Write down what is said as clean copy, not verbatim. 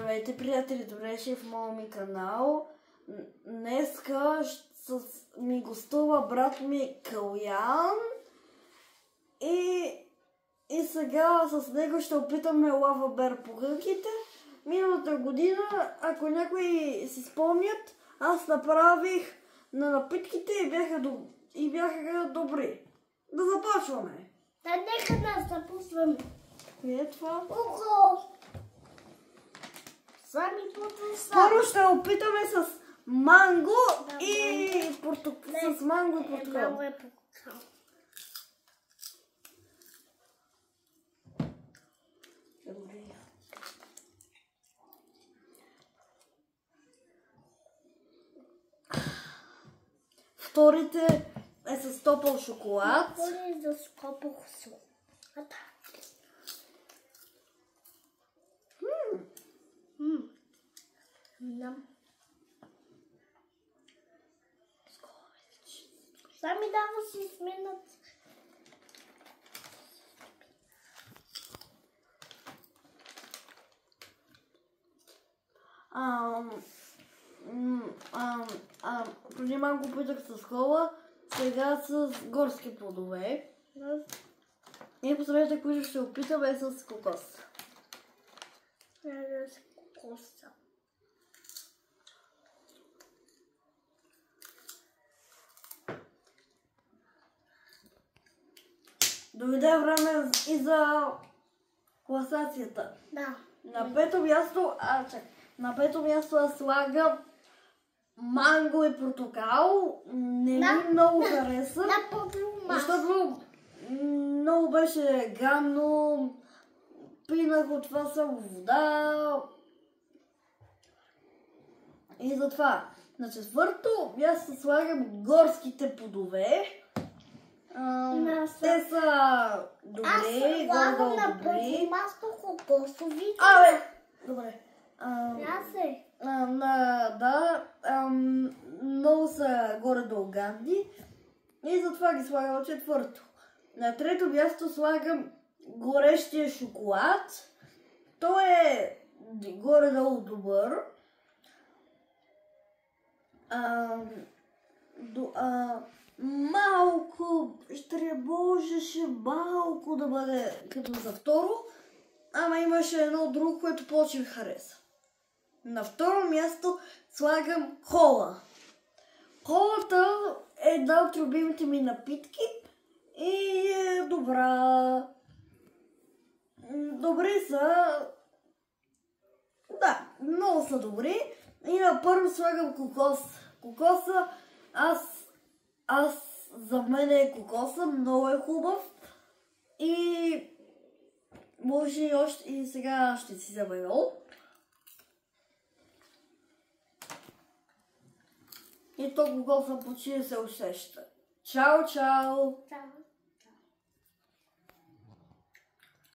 Здравейте, приятели! Добре ще в моят ми канал. Днеска ми гостува брат ми Калян и сега с него ще опитаме лава бер покънките. Миналата година, ако някои си спомнят, аз направих на напитките и бяха добри. Да започваме! Да, нека да започваме. Кое е това? Ухо! Сами потуса. Първо ще опитаме с манго и портокал. С манго и портокал. Манго и портокал. Вторите е с топъл шоколад. Вторите е с топъл шоколад. Сами дава си сменят. Преди малко питах с кола, сега с горски плодове. И последните, които ще опитаме е с кокос. С кокоса. Дойде време и за класацията. Да. На пето място аз слагам манго и портокал. Не ми много хареса. Защото много беше гадно. Пинах от това само вода. И затова. На четвърто място слагам горските плодове. Те са добри, горе-долу на първо място кокосовите. Добре. Много са горе-долу гадни и затова ги слагам на четвърто. На трето място слагам горещия шоколад. Той е горе-долу добър. Малко можеше малко да бъде като за второ, ама имаше едно друго, което повече ми хареса. На второ място слагам кола. Колата е една от любимите ми напитки и е добра. Добри са. Да, много са добри. И на първо слагам кокос. Кокоса, за мен е кокоса, много е хубав и може и още и сега ще си взема едно. И то кокоса почти се усеща. Чао, чао! Чао!